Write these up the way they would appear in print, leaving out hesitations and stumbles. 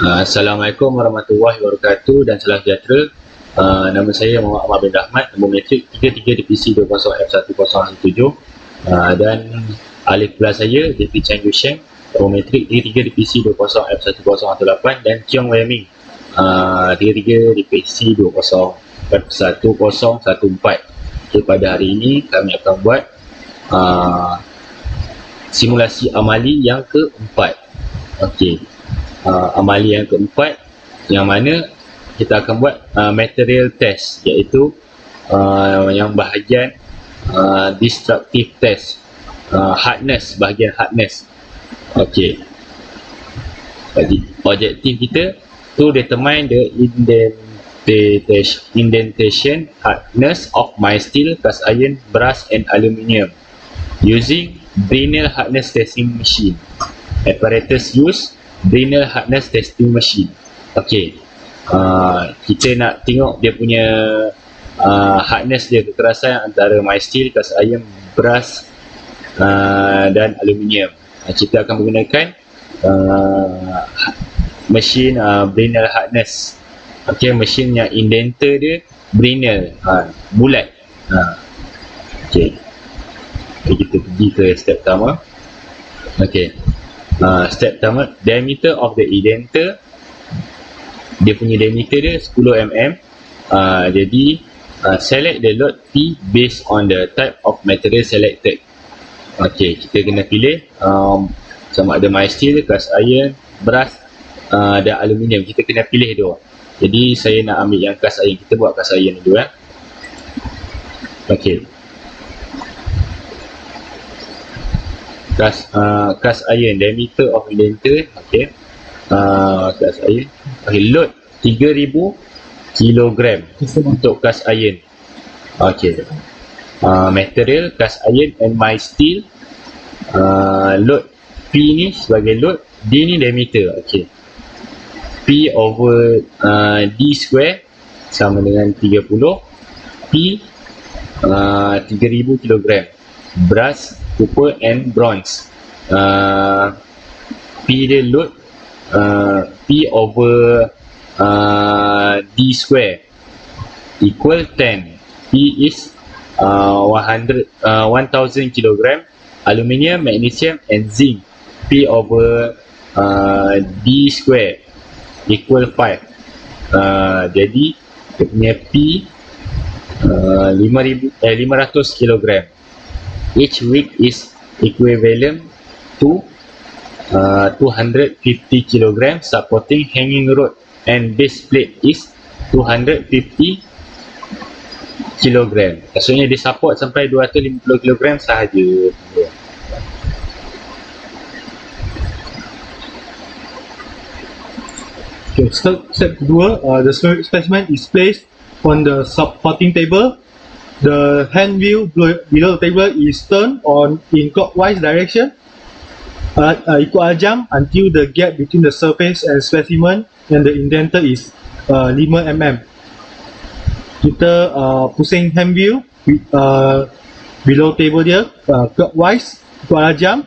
Assalamualaikum warahmatullahi wabarakatuh dan salam sejahtera. Nama saya Muhammad Ahmad bin Rahmat, nombor matrik 33 DPC 20F1017, dan ahli kelas saya DP Cheng Yu Sheng, nombor matrik 33 DPC 20F1018, dan Cheong Wei Ming, 33 DPC 20F1014. Okay, pada hari ini kami akan buat simulasi amali yang keempat. Okey. Amali yang keempat, yang mana kita akan buat material test, iaitu yang bahagian destructive test, hardness, bahagian hardness. Okey. Jadi objektif kita to determine the indentation hardness of my steel, cast iron, brass and aluminium using Brinell hardness testing machine. Apparatus use Brinell hardness testing machine. Okey. Kita nak tengok dia punya hardness dia, kekerasan antara my steel, cast iron, brass dan aluminium. Kita akan menggunakan mesin Brinell hardness. Okey, mesin yang indenter dia Brinell, bulat. Okey. Kita pergi ke step pertama. Okey. Step pertama, diameter of the indenter. Dia punya diameter dia 10 mm. Jadi select the load P based on the type of material selected. Okey, kita kena pilih sama ada my steel, cast iron, brass dan aluminium. Kita kena pilih dua. Jadi saya nak ambil yang cast iron. Kita buat cast iron dulu. Okey. Cast iron, diameter of indenter. Okey. Cast iron. Okey, load 3000 kg untuk cast iron. Okey. Material cast iron and my steel. Load P ni sebagai load, D ni diameter. Okey. P over D square sama dengan 30. P 3000 kg. Brass, copper and bronze. P dia load P over D square equal 10. P is 1000 kg. Aluminium, magnesium and zinc, P over D square equal 5. Jadi dia punya P 500 kg. Each weight is equivalent to 250 kg. Supporting hanging rod and base plate is 250 kg. Maksudnya dia support sampai 250 kg sahaja. Okay, step kedua, the specimen is placed on the supporting table. The hand wheel below the table is turned in clockwise direction at equal jam until the gap between the surface and specimen and the indenter is 5 mm. Kita pusing hand wheel below table dia clockwise equal jam.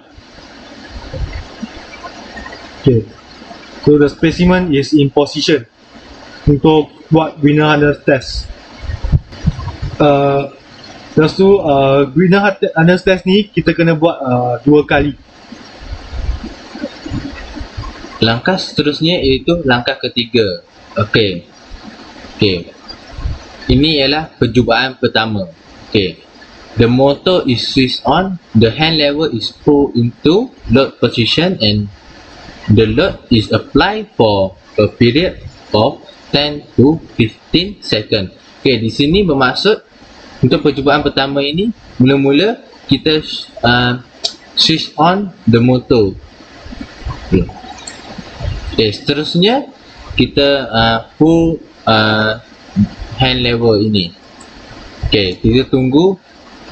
Okay. So the specimen is in position untuk buat Brinell hardness test. Lepas tu Brinell hardness test ni kita kena buat 2 kali. Langkah seterusnya iaitu langkah ketiga. Okey. Ini ialah percubaan pertama. Okey. The motor is switched on, the hand lever is pulled into load position and the load is applied for a period of 10 to 15 second. Okey, di sini bermaksud untuk percubaan pertama ini, mula-mula kita switch on the motor. Okey, seterusnya kita pull hand lever ini. Okey, kita tunggu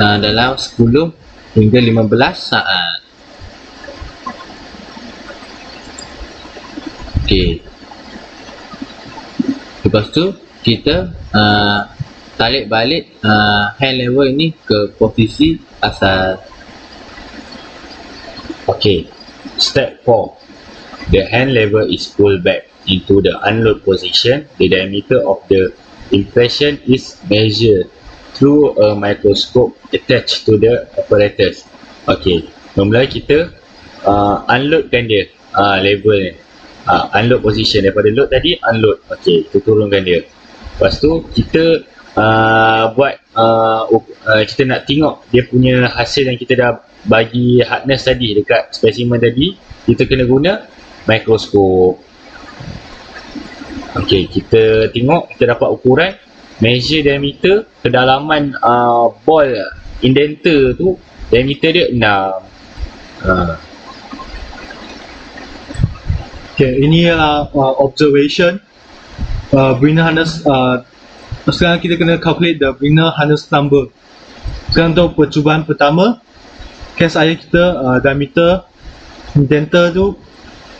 dalam 10 hingga 15 saat. Okey. Lepas tu kita tarik balik hand lever ini ke posisi asal. Okey. Step 4. The hand lever is pulled back. into the unload position, the diameter of the impression is measured through a microscope attached to the apparatus. Okay, mula kita unloadkan dia, level ni, unload position daripada load tadi, unload. Okay, kita turunkan dia. Lepas tu kita buat kita nak tengok dia punya hasil yang kita dah bagi hardness tadi dekat spesimen tadi, kita kena guna mikroskop. Okay, kita tengok, kita dapat ukuran, measure diameter, kedalaman ball indenter tu, diameter dia 6. Okay, ini ialah observation Brunner harness. Sekarang kita kena calculate the Brunner harness number. Sekarang untuk percubaan pertama, case iron kita diameter indenter tu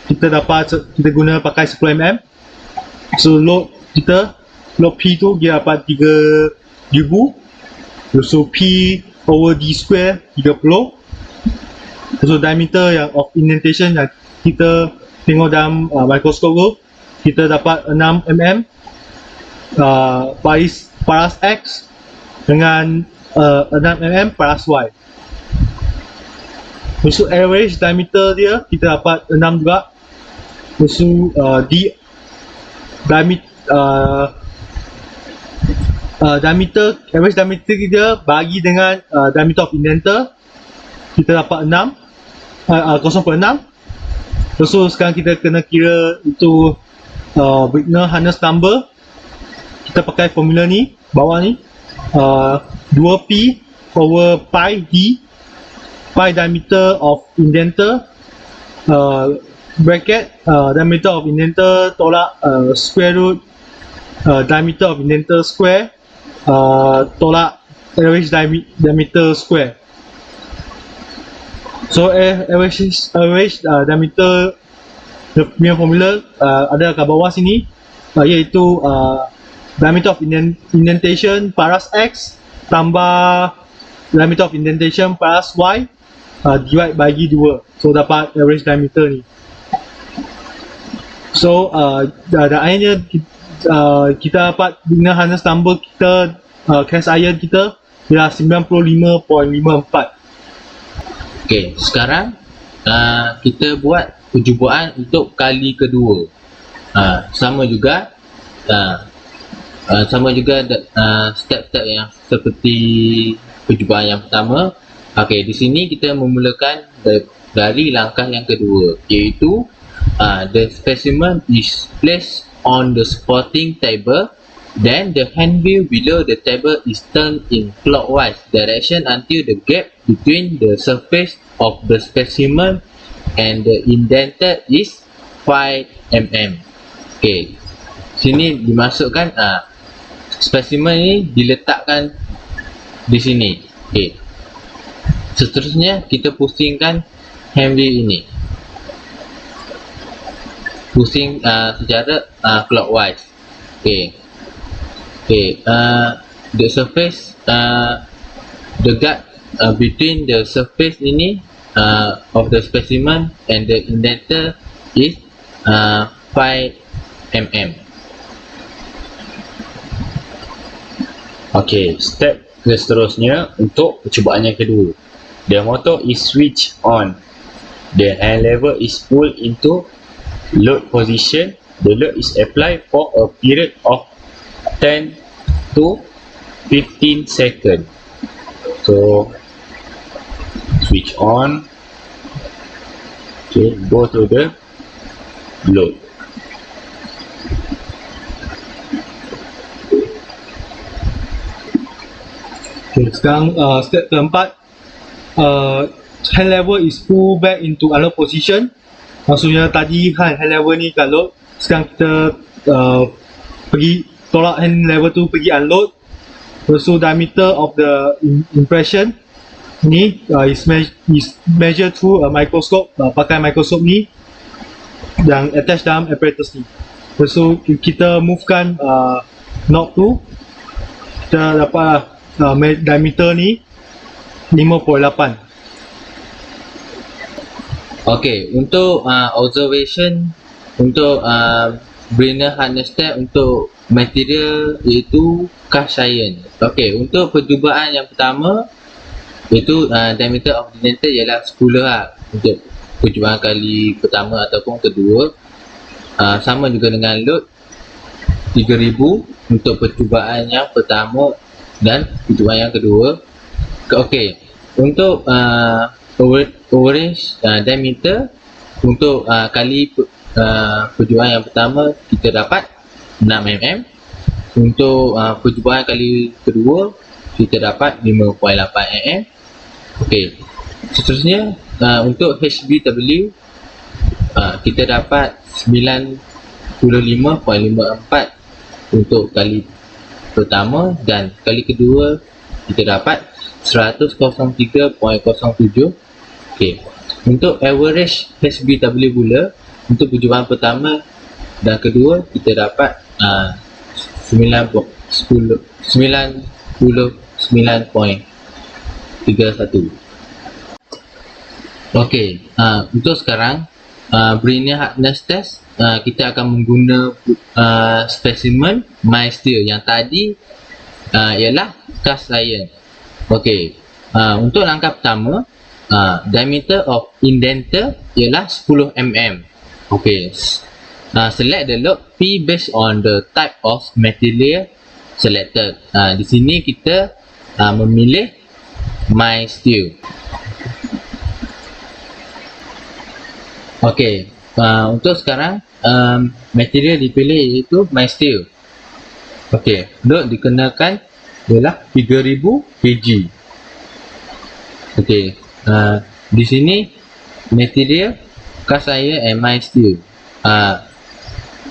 kita guna pakai 10 mm. So load kita, load P tu dia dapat 3000. So P over D square 30. So diameter yang of indentation yang kita tengok dalam mikroskop tu, kita dapat 6 mm. Paras X dengan 6 mm paras Y. So average diameter dia kita dapat 6 juga. So average diameter dia bagi dengan diameter of indenter, kita dapat 0.6. So sekarang kita kena kira itu Brunner harness number. Kita pakai formula ni, bawah ni, 2P over pi D, pi diameter of indenter, bracket diameter of indenter tolak square root diameter of indenter square tolak average diameter square. So average diameter punya formula ada kat bawah sini, iaitu diameter of indentation paras X tambah diameter of indentation paras Y divide bagi 2. So dapat average diameter ni. So akhirnya kita dapat Brunner harness number kita, cast iron kita ialah 95.54. Okay, sekarang kita buat percubaan untuk kali kedua. Sama juga step-step yang seperti percubaan yang pertama. Okay, di sini kita memulakan dari langkah yang kedua, iaitu the specimen is placed on the supporting table, then the hand wheel below the table is turned in clockwise direction until the gap between the surface of the specimen and the indenter is 5 mm. Okay, sini dimasukkan spesimen ni diletakkan di sini. Okay, seterusnya kita pusingkan hand wheel ini, pusing secara clockwise. Okay, the surface, the gap between the surface ini of the specimen and the indenter is 5 mm. Okay, step seterusnya untuk percubaan yang kedua. The motor is switched on. The hand lever is pulled into load position. The load is applied for a period of 10 to 15 seconds. So switch on. Okay, go to the load. Okay, sekarang step keempat, hand lever is pulled back into unload position. Maksudnya tadi hand lever ni kat load, sekarang kita pergi tolak hand lever tu pergi unload. So diameter of the impression ni is measured through a microscope, pakai mikroskop ni yang attach dalam apparatus ni. So kita movekan knob tu, kita dapat diameter ni 5.8. Okay, untuk observation untuk Brenner hardness test untuk material iaitu cast iron. Okey, untuk percubaan yang pertama iaitu diameter of indentation ialah 10 lah untuk percubaan kali pertama ataupun kedua. Sama juga dengan load 3000 untuk percubaan yang pertama dan percubaan yang kedua. Okey, untuk average diameter untuk kali percubaan yang pertama kita dapat 6 mm. Untuk percubaan kali kedua kita dapat 5.8 mm. Okey, seterusnya untuk HBW kita dapat 95.54 untuk kali pertama dan kali kedua kita dapat 103.07. Okey, untuk average HBW pula untuk percubaan pertama dan kedua kita dapat 99.31. Okey, untuk sekarang Brenner hardness test kita akan mengguna spesimen mild steel yang tadi ialah cast iron. Okey, untuk langkah pertama diameter of indenter ialah 10 mm. Okey, select the load P based on the type of material selected. Di sini kita memilih mild steel. Okey, untuk sekarang material dipilih iaitu mild steel. Okey, load dikenakan ialah 3000 kg. Okey, di sini material cast iron and mild steel.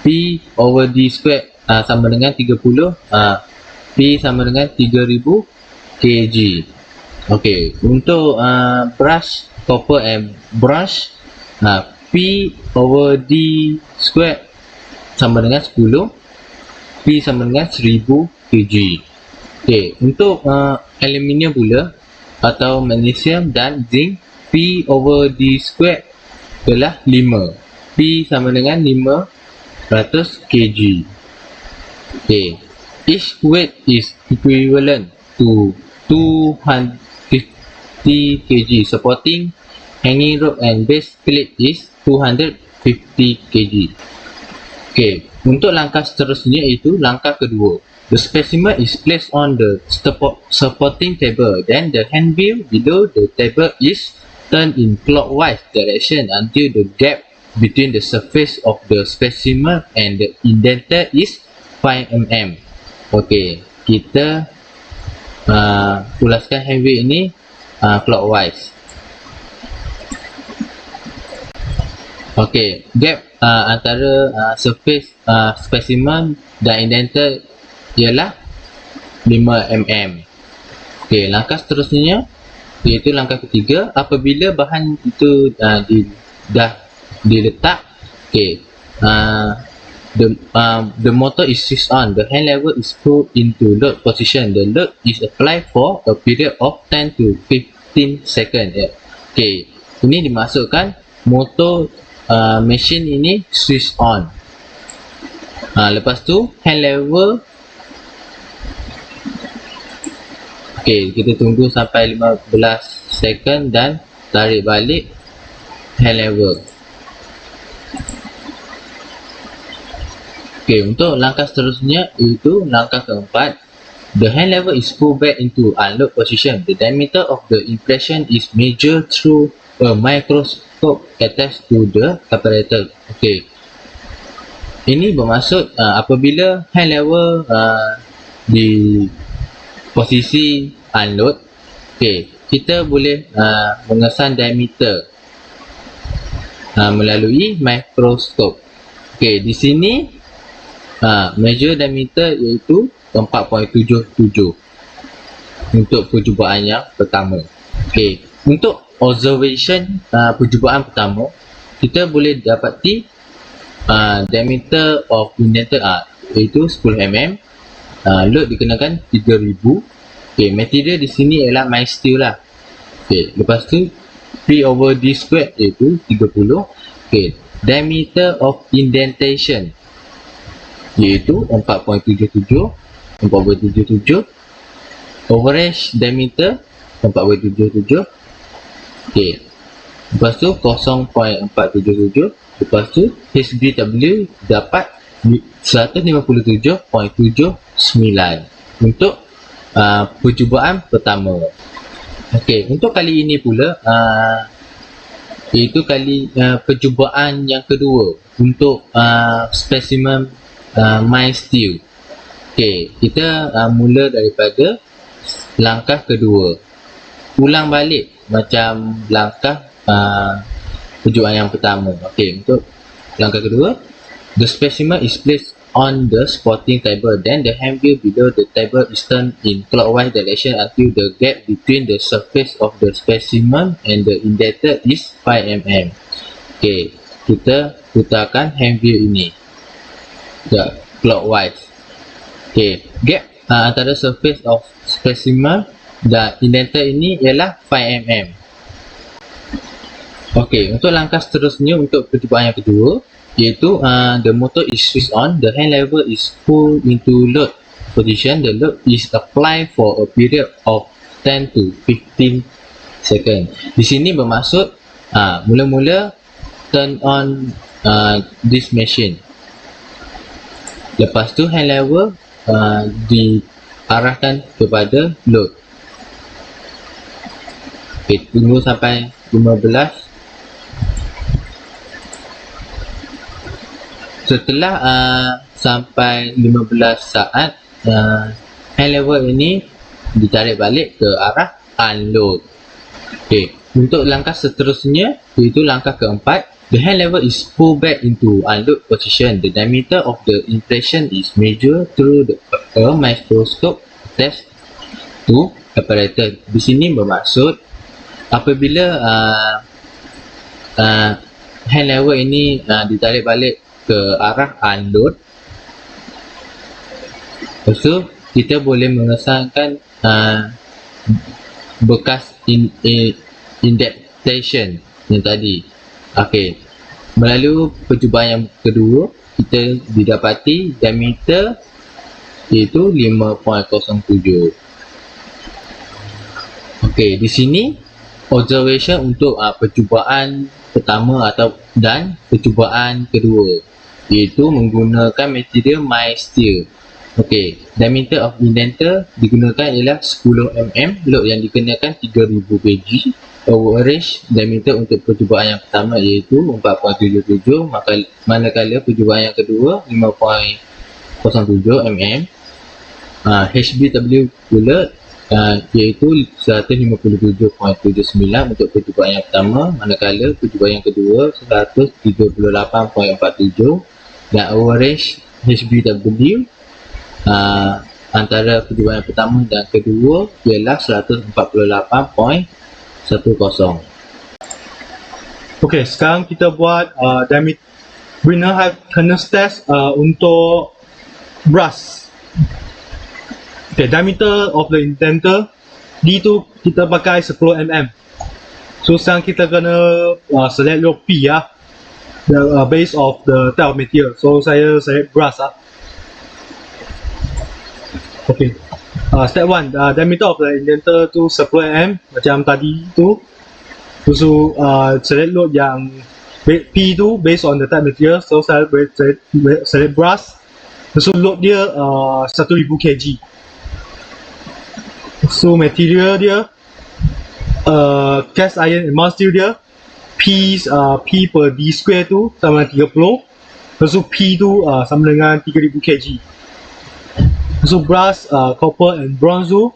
P over D square sama dengan 30. P sama dengan 3000 kg. Okey, untuk brush copper and brush, P over D square sama dengan 10. P sama dengan 1000 kg. Okey, untuk aluminium pula atau magnesium dan zinc, P over D square adalah 5. P sama dengan 500 kg. Okay, each weight is equivalent to 250 kg. Supporting hanging rope and base plate is 250 kg. Okay, untuk langkah seterusnya iaitu langkah kedua. The specimen is placed on the supporting table. Then the hand wheel below the table is turned in clockwise direction until the gap between the surface of the specimen and the indenter is 5 mm. Okey, kita ulaskan hand wheel ini clockwise. Okey, gap antara surface specimen dan indenter ialah 5 mm. Okey, langkah seterusnya iaitu langkah ketiga. Apabila bahan itu dah diletak, okey, the motor is switched on. The hand lever is pulled into load position. The load is applied for a period of 10 to 15 seconds. Okey, ini dimasukkan motor mesin ini switch on. Lepas tu hand lever, okey, kita tunggu sampai 15 second dan tarik balik hand lever. Okey, untuk langkah seterusnya iaitu langkah keempat. The hand lever is pulled back into unload position. The diameter of the impression is measured through a microscope attached to the apparatus. Okey, ini bermaksud apabila hand lever di posisi unload, okey, kita boleh mengesan diameter melalui mikroskop. Okey, di sini measure diameter iaitu 4.77 untuk percubaan yang pertama. Okey, untuk observation percubaan pertama, kita boleh dapati diameter of indenter iaitu 10 mm. Load dikenakan 3000. Okey, material di sini ialah mild steel lah. Okey, lepas tu P over D square iaitu 30. Okey, diameter of indentation iaitu 4.77, 4.77. Overage diameter 4.77. Okey. Lepas tu 0.477. Lepas tu HBW dapat 157.79 untuk percubaan pertama. Okey, untuk kali ini pula iaitu percubaan yang kedua untuk spesimen mild steel. Okey, kita mula daripada langkah kedua. Ulang balik macam langkah percubaan yang pertama. Okey, untuk langkah kedua, the specimen is placed on the spotting table, then the hand wheel below the table is turned in clockwise direction until the gap between the surface of the specimen and the indenter is 5 mm. Okey, kita putarkan hand wheel ini clockwise. Okey, gap antara surface of specimen dan indenter ini ialah 5 mm. Okey, untuk langkah seterusnya untuk percubaan yang kedua, iaitu the motor is switched on, the hand lever is pulled into load position, the load is applied for a period of 10 to 15 second. Di sini bermaksud mula-mula turn on this machine. Lepas tu hand lever diarahkan kepada load. Okay, tunggu sampai 15. Setelah sampai 15 saat, hand lever ini ditarik balik ke arah unload. Okay, untuk langkah seterusnya, iaitu langkah keempat, the hand lever is pulled back into unload position. The diameter of the impression is measured through a microscope attached to apparatus. Di sini bermaksud apabila hand lever ini ditarik balik ke arah unload, lepas tu kita boleh mengesankan bekas indentation yang tadi. Okey, melalui percubaan yang kedua, kita didapati diameter iaitu 5.07. Okey, di sini observation untuk percubaan pertama dan percubaan kedua, iaitu menggunakan material mild steel. Okey, diameter of indenter digunakan ialah 10 mm, load yang dikenakan 3000 kg. Average diameter untuk percubaan yang pertama iaitu 4.77, manakala percubaan yang kedua 5.07 mm. HBW pula iaitu 157.79 untuk percubaan yang pertama, manakala percubaan yang kedua 138.47, dan average HBW antara percubaan yang pertama dan kedua ialah 148.10. Okay, sekarang kita buat Brenner hardness test untuk brass. Okay, diameter of the indenter D tu kita pakai 10 mm. So sekarang kita kena select load P the base of the type of material. So saya select brass Okay. Step 1, diameter of the indenter tu 10 mm macam tadi tu. So select load yang P tu based on the type material. So saya select brass. So load dia 1000 kg. So material dia cast iron and mild steel dia P per D square tu sama 30. So P tu sama dengan 3000 kg. So brass, copper and bronze tu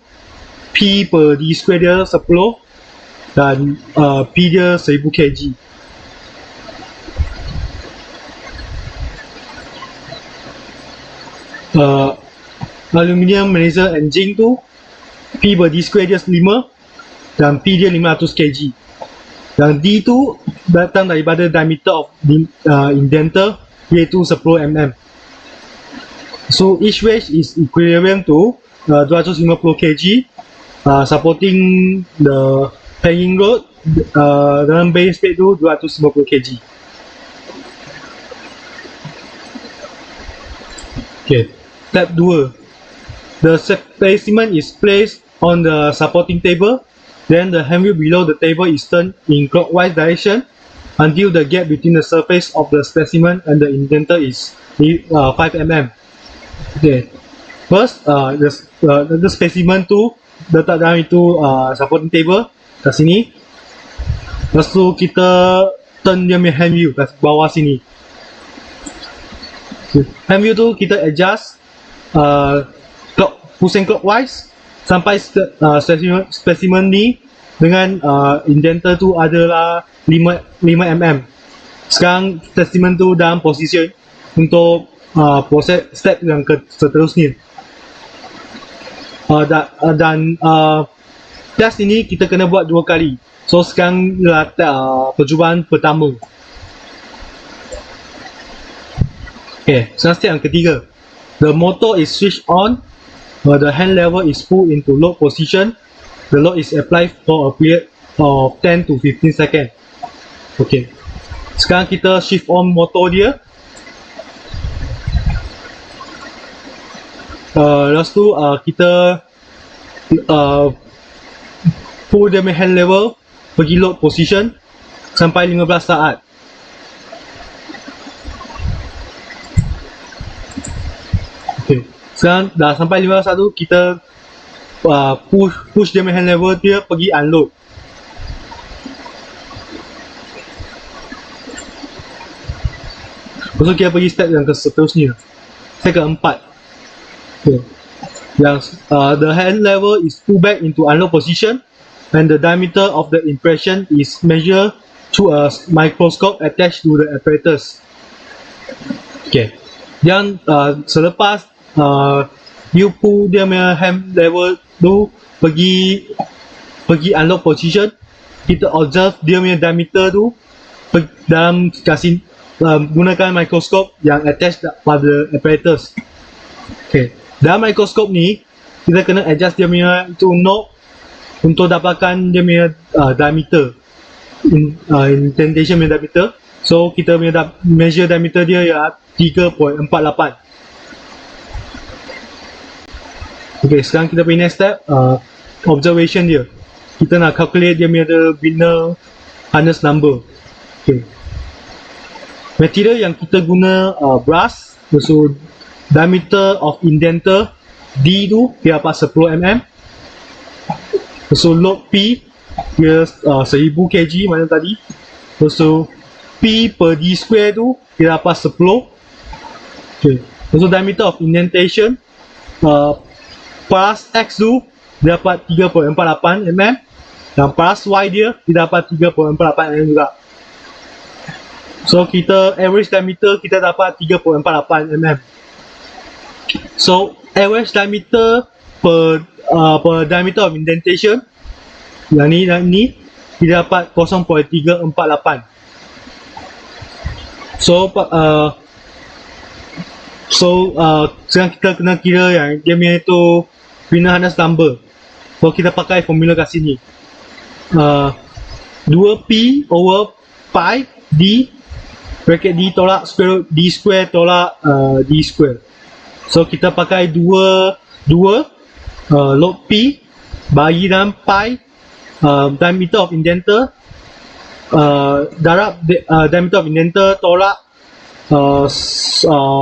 P per D square dia 10 dan P dia 1000 kg. Aluminium, magnesium and zinc tu P per D square dia 5 dan P dia 500 kg. Dan D tu datang daripada diameter of indenter iaitu 10 mm. So each wedge is equilibrium to 250 kg, supporting the hanging load dalam base plate tu 250 kg. Okay. Step 2. The specimen is placed on the supporting table. Then the hand wheel below the table is turned in clockwise direction until the gap between the surface of the specimen and the indenter is 5 mm. Okay. First, the specimen tu letak dalam itu supporting table kat sini. Lepas tu kita turn dia punya hand wheel kat bawah sini. Hand wheel tu kita adjust pusing clockwise sampai specimen ni dengan indenter tu adalah 5 mm. Sekarang specimen tu dalam position untuk proses step yang seterusnya. Dan test ini kita kena buat 2 kali. So sekarang percubaan pertama. Okay, sekarang step yang ketiga. The motor is switched on. The hand lever is pulled into load position. The load is applied for a period of 10 to 15 seconds. Okay. Sekarang kita shift on motor dia. Lepas tu kita pull dia punya hand lever pergi load position sampai 15 saat. Okay. Sekarang dah sampai 15 saat tu kita push dia punya hand lever dia pergi unload. Lepas tu kita pergi step yang seterusnya. Step keempat. Okay. Yang the hand lever is pulled back into unload position and the diameter of the impression is measured through a microscope attached to the apparatus. Okay. Yang selepas you pull dia punya hand lever tu pergi unload position, kita observe dia punya diameter tu dalam kasih gunakan mikroskop yang attached pada apparatus. Okay. Dalam mikroskop ni kita kena adjust dia punya itu knob untuk dapatkan dia punya diameter, indentation punya diameter. So kita punya measure diameter dia ya 3.48. Okay, sekarang kita pergi next step, observation dia. Kita nak calculate dia punya Brunner harness number. Okay. Material yang kita guna brass, so diameter of indenter D tu dia dapat 10 mm. So load P dia 1000 kg mana tadi. So P per D square tu dia dapat 10. Okay. So diameter of indentation plus X tu dia dapat 3.48 mm dan plus Y dia dapat 3.48 mm juga. So kita average diameter kita dapat 3.48 mm. So average diameter per diameter of indentation yang ni kita dapat 0.348. So sekarang kita kena kira yang dia punya itu Brunner harness number. So kita pakai formula kat sini. 2P over pi D bracket D tolak square root D square tolak D square. So kita pakai 2 log P bagi dalam pi diameter of indenter darab diameter of indenter tolak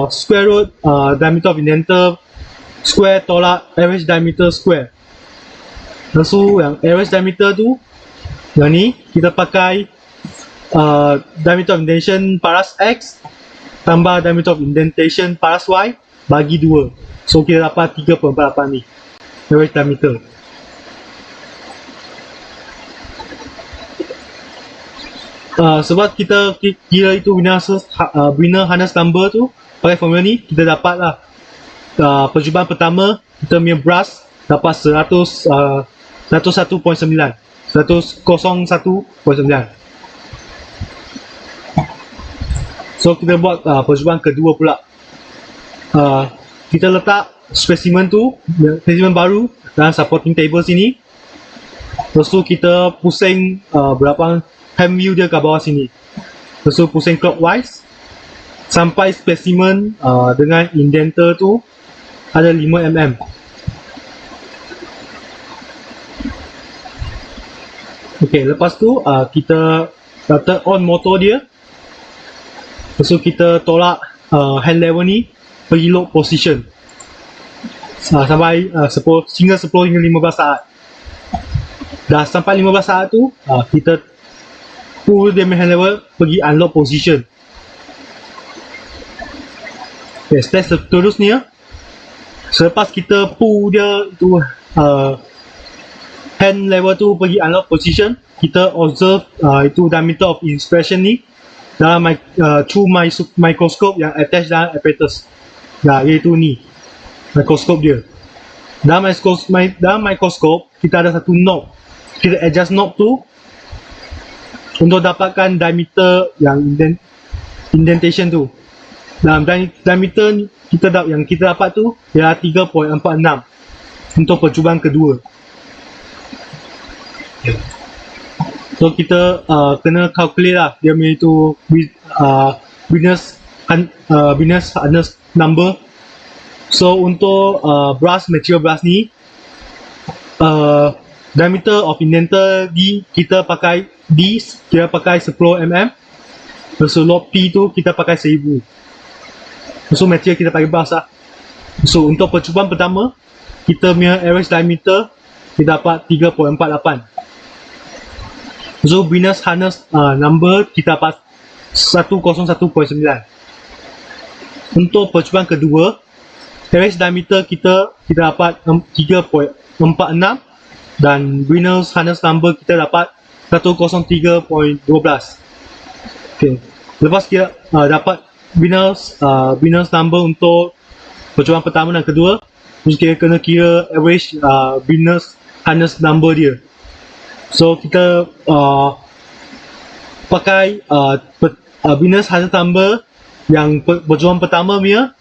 square root diameter of indenter square tolak average diameter square. So yang average diameter tu yang ni kita pakai diameter of indentation paras X tambah diameter of indentation paras Y bagi 2. So kita dapat 3.48 ni average diameter. Sebab kita kira itu Brunner harness number tu pakai formula ni, kita dapat lah percubaan pertama kita punya brass dapat 101.9. So kita buat percubaan kedua pula. Kita letak spesimen baru dalam supporting table sini. Lepas tu kita pusing berapa hand wheel dia ke bawah sini. Lepas tu pusing clockwise sampai spesimen dengan indenter tu ada 5 mm. Ok, lepas tu kita turn on motor dia. Lepas tu kita tolak hand lever ni pergi lock position sampai 10 hingga 15 saat. Dah sampai 15 saat tu kita pull dia hand lever pergi unlock position. Okay, step seterusnya, selepas kita pull dia tu hand lever tu pergi unlock position, kita observe itu diameter of inspection ni dalam through microscope yang attach dalam apparatus. Iaitu ni mikroskop dia. Dalam mikroskop kita ada satu knob. Kita adjust knob tu untuk dapatkan diameter yang indentation tu. Dalam diameter yang kita dapat tu ialah 3.46 untuk percubaan kedua. So kita kena calculate lah dia punya itu Venus hardness number. So untuk material brass ni diameter of indenter kita pakai D, kita pakai 10 mm. So lot P tu kita pakai 1000. So material kita pakai brass lah. So untuk percubaan pertama, kita punya average diameter kita dapat 3.48. So Venus hardness number kita dapat 101.9. Untuk percubaan kedua, average diameter kita dapat 3.46 dan Venus hardness number kita dapat 103.12. Okay. Lepas kita dapat Venus number untuk percubaan pertama dan kedua, terus kita kena kira average Venus hardness number dia. So kita pakai Venus hardness number yang percubaan pertama punya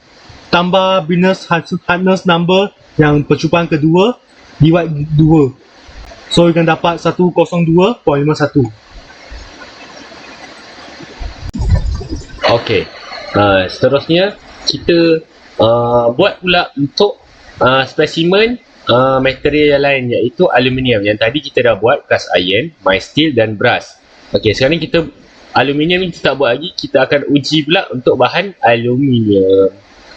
tambah Venus hardness number yang percubaan kedua divide 2. So you can dapat 102.51. Okey. Seterusnya kita buat pula untuk spesimen material yang lain, iaitu aluminium. Yang tadi kita dah buat cast iron, mild steel dan brass. Okey, sekarang kita aluminium ni kita tak buat lagi, kita akan uji pula untuk bahan aluminium.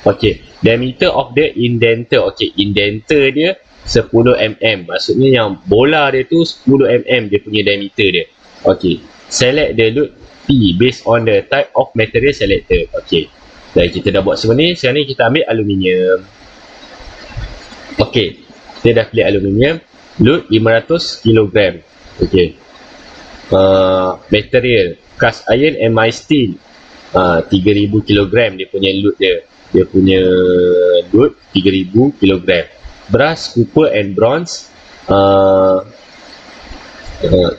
Okey, diameter of the indenter. Okey, indenter dia 10 mm. Maksudnya yang bola dia tu 10 mm dia punya diameter dia. Okey, select the load P based on the type of material selected. Okey, dan kita dah buat semua ni. Sekarang ni kita ambil aluminium. Okey, kita dah pilih aluminium. Load 500 kg. Okey, material cast iron and mild steel 3000 kg dia punya load dia. Dia punya load 3000 kg. Brass, copper and bronze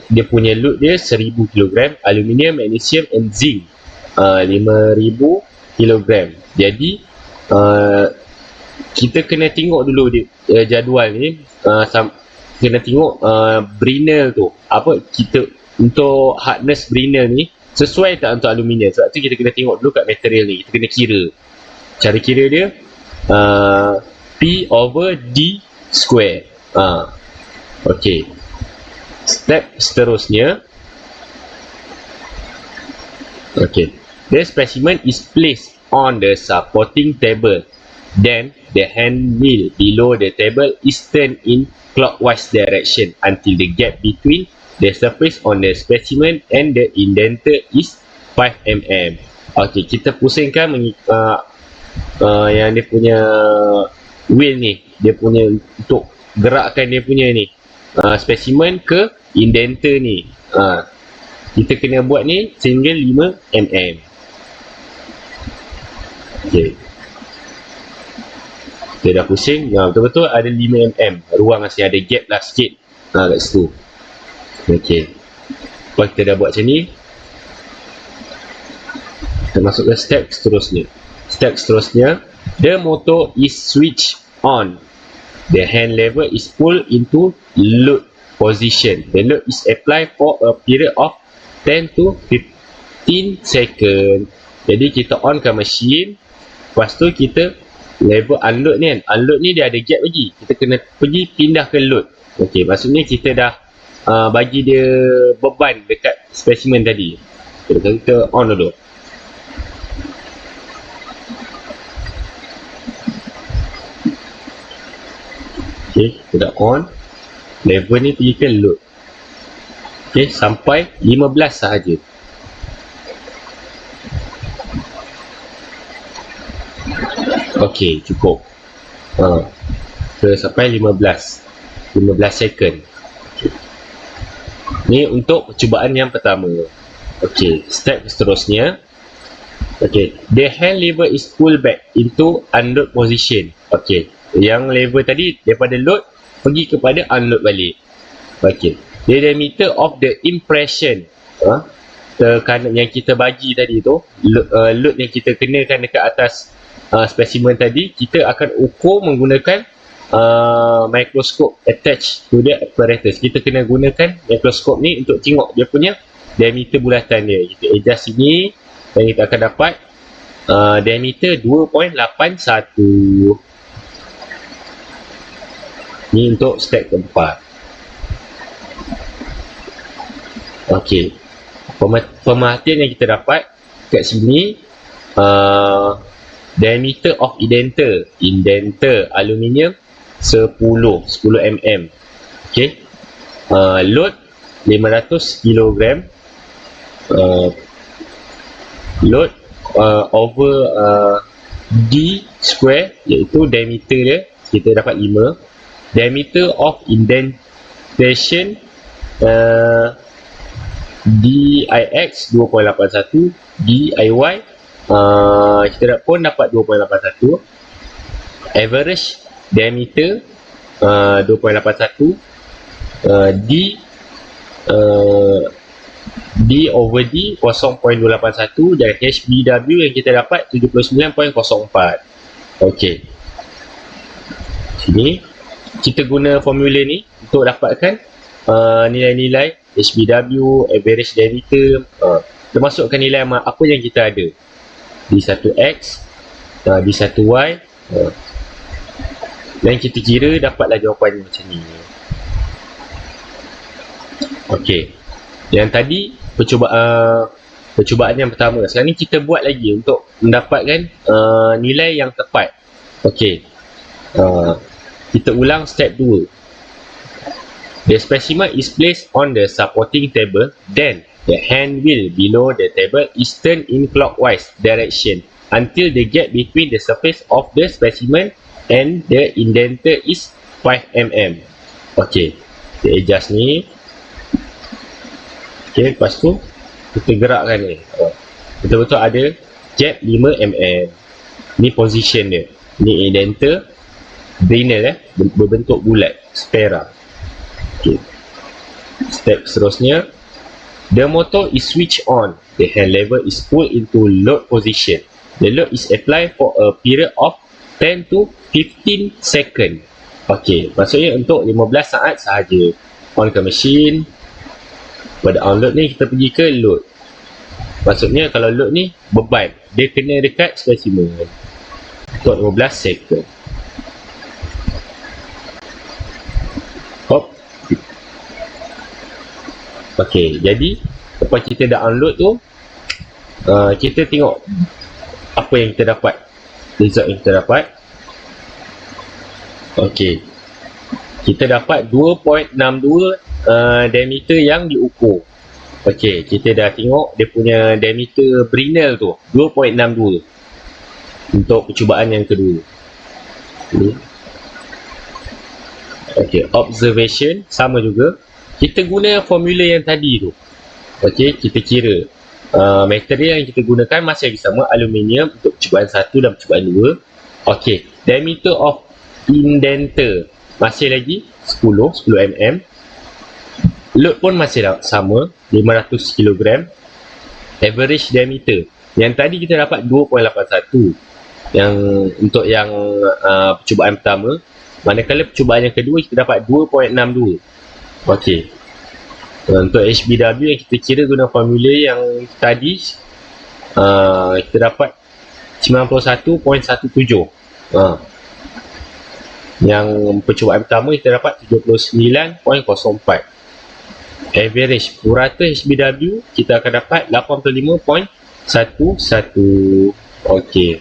dia punya load dia 1000 kg. Aluminium, magnesium and zinc 5000 kg. Jadi kita kena tengok dulu jadual ni, kena tengok Brinell tu apa, kita untuk hardness Brinell ni sesuai tak untuk aluminium. Sebab tu kita kena tengok dulu kat material ni, kita kena kira. Cara kira dia P over D square. Okey, step seterusnya. Okay, the specimen is placed on the supporting table. Then the hand wheel below the table is turned in clockwise direction until the gap between the surface on the specimen and the indenter is 5 mm. Okay, kita pusingkan yang dia punya wheel ni, dia punya untuk gerakkan dia punya ni specimen ke indenter ni. Kita kena buat ni sehingga 5 mm. Okay, kita dah pusing, betul-betul ada 5 mm ruang, masih ada gap lah sikit kat situ. Okay, lepas kita dah buat macam ni, kita masuk ke step seterusnya. Step seterusnya, the motor is switched on. The hand lever is pulled into load position. The load is applied for a period of 10 to 15 seconds. Jadi kita onkan mesin, lepas tu kita level unload ni kan. Unload ni dia ada gap lagi. Kita kena pergi pindah ke load. Okey, maksudnya kita dah bagi dia beban dekat spesimen tadi. Kita on dulu. Okey, kita dah on. Level ni pergi ke load. Okey, sampai 15 sahaja. Okey, cukup. Sampai 15 second. Okay. Ni untuk percubaan yang pertama. Okey, step seterusnya. Okey, the hand lever is pulled back into unload position. Okey, yang lever tadi daripada load pergi kepada unload balik. Okey, the diameter of the impression, tekanan yang kita bagi tadi tu, load yang kita kenakan dekat atas spesimen tadi, kita akan ukur menggunakan mikroskop attached to the apparatus. Kita kena gunakan mikroskop ni untuk tengok dia punya diameter bulatan dia. Kita adjust sini dan kita akan dapat diameter 2.81. Ni untuk step keempat. Okey, pemerhatian yang kita dapat kat sini, diameter of indenter aluminium 10 mm. Okey, load 500 kg, load over D square, iaitu diameter dia kita dapat 5. Diameter of indentation DIX 2.81, DIY kita pun dapat 2.81. Average diameter 2.81, D over D 0.281, dan HBW yang kita dapat 79.04. Okey, sini kita guna formula ni untuk dapatkan nilai-nilai HBW, average diameter, termasukkan nilai apa yang kita ada, D1X, D1Y, dan kita kira dapatlah jawapan macam ni. Okey, yang tadi percubaan yang pertama. Sekarang ni kita buat lagi untuk mendapatkan nilai yang tepat. Okey, kita ulang step 2. The specimen is placed on the supporting table, then the hand wheel below the table is turned in clockwise direction until the gap between the surface of the specimen and the indenter is 5 mm. Okey, kita adjust ni. Okey, lepas tu kita gerakkan ni. Betul-betul ada gap 5 mm. Ni position dia. Ni indenter, Brinell berbentuk bulat, spera. Okay. Step seterusnya, the motor is switched on. The hand lever is pulled into load position. The load is applied for a period of 10 to 15 second. Okey, maksudnya untuk 15 saat sahaja. On ke mesin. Pada unload ni kita pergi ke load. Maksudnya kalau load ni beban, dia kena dekat spesimen. Untuk 15 second. Hop. Okey, jadi lepas kita dah unload tu, kita tengok apa yang kita dapat, result yang kita dapat. Okey, kita dapat 2.62 diameter yang diukur. Okey, kita dah tengok dia punya diameter Brinell tu 2.62 untuk percubaan yang kedua. Okey, observation sama juga. Kita guna formula yang tadi tu. Okey, kita kira material yang kita gunakan masih lagi sama, aluminium untuk percubaan 1 dan percubaan 2. Okey, diameter of indenter masih lagi 10 mm. Load pun masih sama, 500 kg. Average diameter yang tadi kita dapat 2.81 yang untuk yang percubaan pertama, manakala percubaan yang kedua kita dapat 2.62. Okey, untuk HBW yang kita kira guna formula yang tadi kita dapat 91.17. Yang percubaan pertama kita dapat 79.04. Average purata HBW kita akan dapat 85.11. Okey.